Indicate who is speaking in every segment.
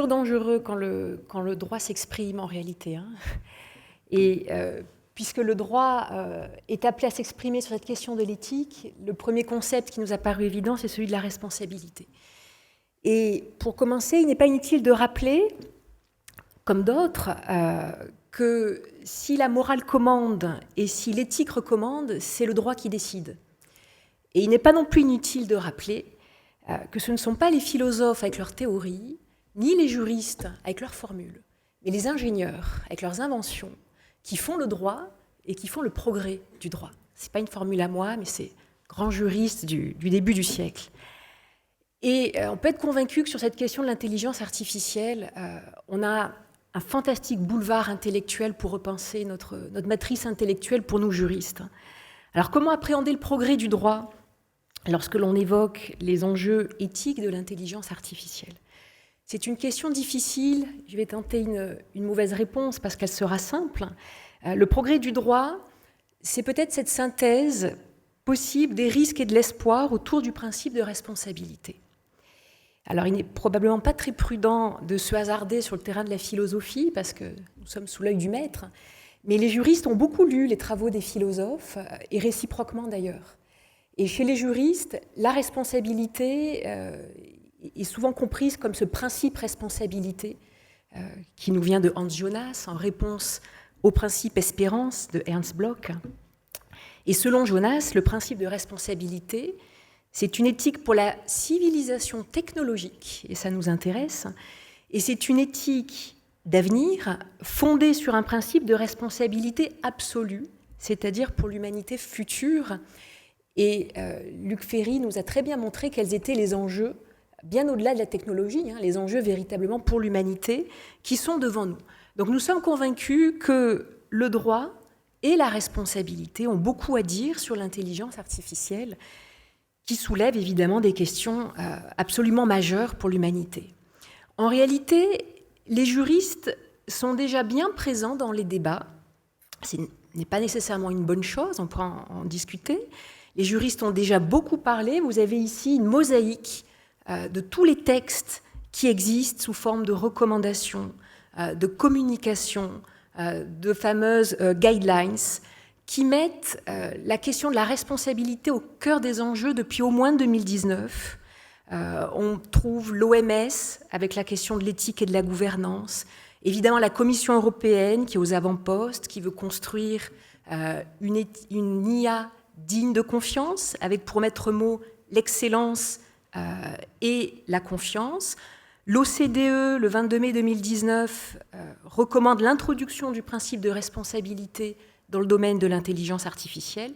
Speaker 1: toujours dangereux quand le droit s'exprime en réalité. Hein. Et puisque le droit est appelé à s'exprimer sur cette question de l'éthique, le premier concept qui nous a paru évident, c'est celui de la responsabilité. Et pour commencer, il n'est pas inutile de rappeler, comme d'autres, que si la morale commande et si l'éthique recommande, c'est le droit qui décide. Et il n'est pas non plus inutile de rappeler que ce ne sont pas les philosophes avec leurs théories, ni les juristes avec leurs formules, mais les ingénieurs avec leurs inventions qui font le droit et qui font le progrès du droit. Ce n'est pas une formule à moi, mais c'est grands juristes du début du siècle. Et on peut être convaincu que sur cette question de l'intelligence artificielle, on a un fantastique boulevard intellectuel pour repenser notre matrice intellectuelle pour nous juristes. Alors comment appréhender le progrès du droit lorsque l'on évoque les enjeux éthiques de l'intelligence artificielle? C'est une question difficile, je vais tenter une mauvaise réponse parce qu'elle sera simple. Le progrès du droit, c'est peut-être cette synthèse possible des risques et de l'espoir autour du principe de responsabilité. Alors, il n'est probablement pas très prudent de se hasarder sur le terrain de la philosophie, parce que nous sommes sous l'œil du maître, mais les juristes ont beaucoup lu les travaux des philosophes, et réciproquement d'ailleurs. Et chez les juristes, la responsabilité est souvent comprise comme ce principe responsabilité qui nous vient de Hans Jonas, en réponse au principe espérance de Ernst Bloch. Et selon Jonas, le principe de responsabilité, c'est une éthique pour la civilisation technologique, et ça nous intéresse, et c'est une éthique d'avenir fondée sur un principe de responsabilité absolue, c'est-à-dire pour l'humanité future. Et Luc Ferry nous a très bien montré quels étaient les enjeux, bien au-delà de la technologie, hein, les enjeux véritablement pour l'humanité qui sont devant nous. Donc nous sommes convaincus que le droit et la responsabilité ont beaucoup à dire sur l'intelligence artificielle, qui soulève évidemment des questions absolument majeures pour l'humanité. En réalité, les juristes sont déjà bien présents dans les débats. Ce n'est pas nécessairement une bonne chose, on pourra en discuter. Les juristes ont déjà beaucoup parlé. Vous avez ici une mosaïque de tous les textes qui existent sous forme de recommandations, de communications, de fameuses guidelines, qui mettent la question de la responsabilité au cœur des enjeux depuis au moins 2019. On trouve l'OMS avec la question de l'éthique et de la gouvernance, évidemment la Commission européenne qui est aux avant-postes, qui veut construire une IA digne de confiance, avec pour maître mot l'excellence et la confiance. L'OCDE, le 22 mai 2019, recommande l'introduction du principe de responsabilité dans le domaine de l'intelligence artificielle.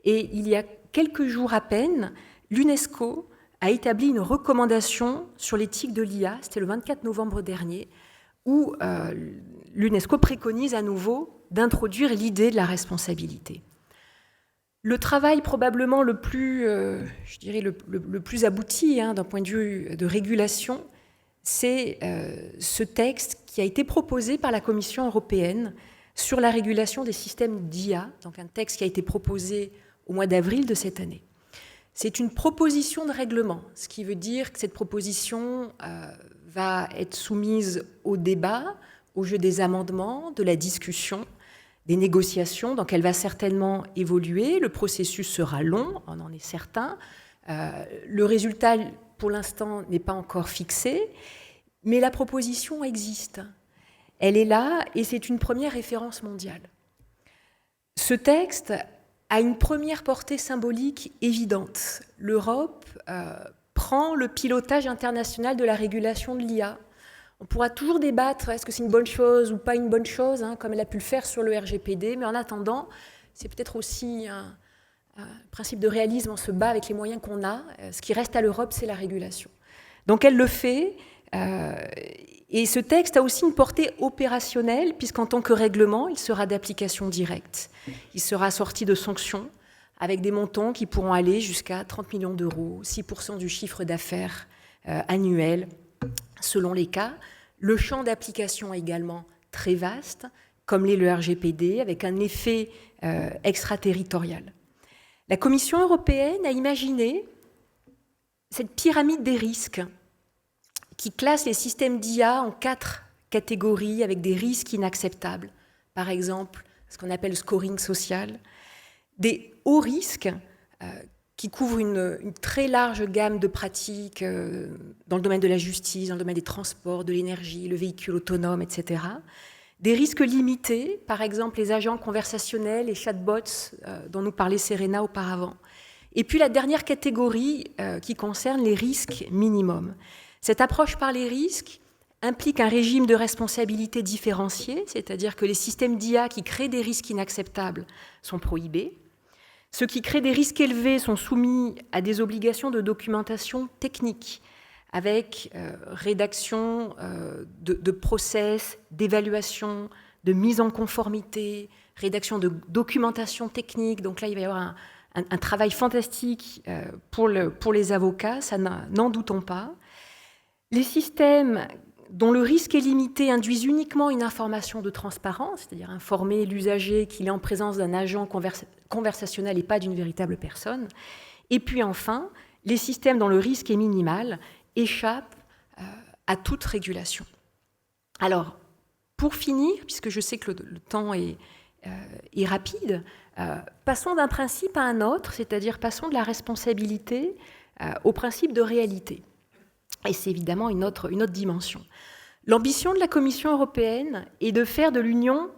Speaker 1: Et il y a quelques jours à peine, l'UNESCO a établi une recommandation sur l'éthique de l'IA, c'était le 24 novembre dernier, où l'UNESCO préconise à nouveau d'introduire l'idée de la responsabilité. Le travail probablement le plus, je dirais le plus abouti d'un point de vue de régulation, c'est ce texte qui a été proposé par la Commission européenne sur la régulation des systèmes d'IA, donc un texte qui a été proposé au mois d'avril de cette année. C'est une proposition de règlement, ce qui veut dire que cette proposition va être soumise au débat, au jeu des amendements, de la discussion, des négociations, donc elle va certainement évoluer. Le processus sera long, on en est certain. Le résultat, pour l'instant, n'est pas encore fixé, mais la proposition existe. Elle est là et c'est une première référence mondiale. Ce texte a une première portée symbolique évidente. L'Europe prend le pilotage international de la régulation de l'IA. On pourra toujours débattre, est-ce que c'est une bonne chose ou pas une bonne chose, comme elle a pu le faire sur le RGPD, mais en attendant, c'est peut-être aussi un principe de réalisme, on se bat avec les moyens qu'on a. Ce qui reste à l'Europe, c'est la régulation. Donc elle le fait. Et ce texte a aussi une portée opérationnelle, puisqu'en tant que règlement, il sera d'application directe. Il sera assorti de sanctions, avec des montants qui pourront aller jusqu'à 30 millions d'euros, 6% du chiffre d'affaires annuel, selon les cas. Le champ d'application est également très vaste, comme l'est le RGPD, avec un effet extraterritorial. La Commission européenne a imaginé cette pyramide des risques qui classe les systèmes d'IA en 4 catégories avec des risques inacceptables. Par exemple, ce qu'on appelle le scoring social, des hauts risques qui couvrent une très large gamme de pratiques dans le domaine de la justice, dans le domaine des transports, de l'énergie, le véhicule autonome, etc. Des risques limités, par exemple les agents conversationnels, les chatbots dont nous parlait Serena auparavant. Et puis la dernière catégorie qui concerne les risques minimums. Cette approche par les risques implique un régime de responsabilité différencié, c'est-à-dire que les systèmes d'IA qui créent des risques inacceptables sont prohibés. Ceux qui créent des risques élevés sont soumis à des obligations de documentation technique, avec rédaction de process, d'évaluation, de mise en conformité, rédaction de documentation technique. Donc là, il va y avoir un travail fantastique pour les avocats, ça n'en doutons pas. Les systèmes dont le risque est limité induisent uniquement une information de transparence, c'est-à-dire informer l'usager qu'il est en présence d'un agent conversationnel et pas d'une véritable personne. Et puis enfin, les systèmes dont le risque est minimal échappent à toute régulation. Alors, pour finir, puisque je sais que le temps est rapide, passons d'un principe à un autre, c'est-à-dire passons de la responsabilité au principe de réalité. Et c'est évidemment une autre dimension. L'ambition de la Commission européenne est de faire de l'Union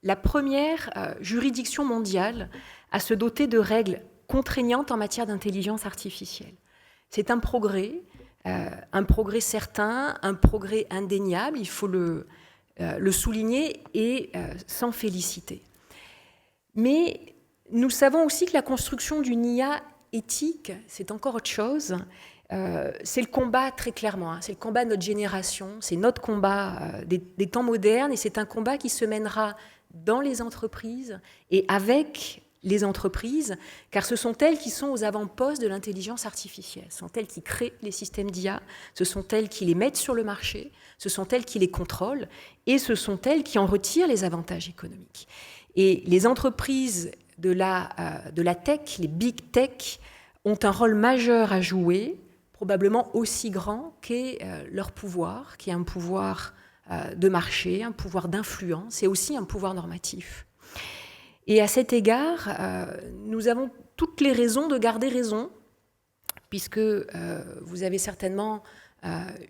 Speaker 1: la première juridiction mondiale à se doter de règles contraignantes en matière d'intelligence artificielle. C'est un progrès certain, un progrès indéniable, il faut le souligner et s'en féliciter. Mais nous savons aussi que la construction d'une IA éthique, c'est encore autre chose. C'est le combat très clairement, c'est le combat de notre génération, c'est notre combat des temps modernes et c'est un combat qui se mènera dans les entreprises et avec les entreprises, car ce sont elles qui sont aux avant-postes de l'intelligence artificielle, ce sont elles qui créent les systèmes d'IA, ce sont elles qui les mettent sur le marché, ce sont elles qui les contrôlent et ce sont elles qui en retirent les avantages économiques. Et les entreprises de la tech, les big tech, ont un rôle majeur à jouer, probablement aussi grand qu'est leur pouvoir, qui est un pouvoir de marché, un pouvoir d'influence et aussi un pouvoir normatif. Et à cet égard, nous avons toutes les raisons de garder raison, puisque vous avez certainement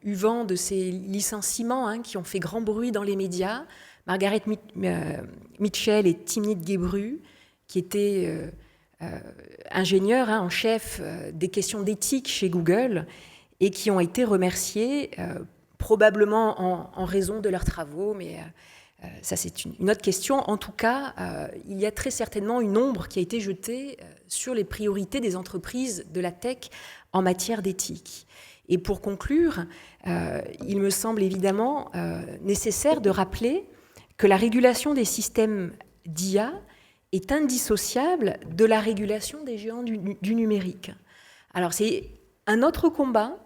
Speaker 1: eu vent de ces licenciements qui ont fait grand bruit dans les médias. Margaret Mitchell et Timnit Gebru, qui étaient ingénieurs en chef des questions d'éthique chez Google et qui ont été remerciés probablement en raison de leurs travaux, mais ça c'est une autre question. En tout cas, il y a très certainement une ombre qui a été jetée sur les priorités des entreprises de la tech en matière d'éthique. Et pour conclure, il me semble évidemment nécessaire de rappeler que la régulation des systèmes d'IA est indissociable de la régulation des géants du numérique. Alors c'est un autre combat,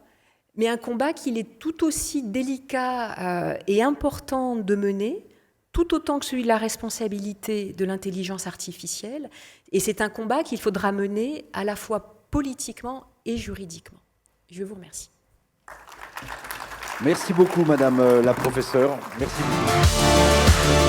Speaker 1: mais un combat qu'il est tout aussi délicat et important de mener, tout autant que celui de la responsabilité de l'intelligence artificielle, et c'est un combat qu'il faudra mener à la fois politiquement et juridiquement. Je vous remercie.
Speaker 2: Merci beaucoup, Madame la professeure. Merci beaucoup.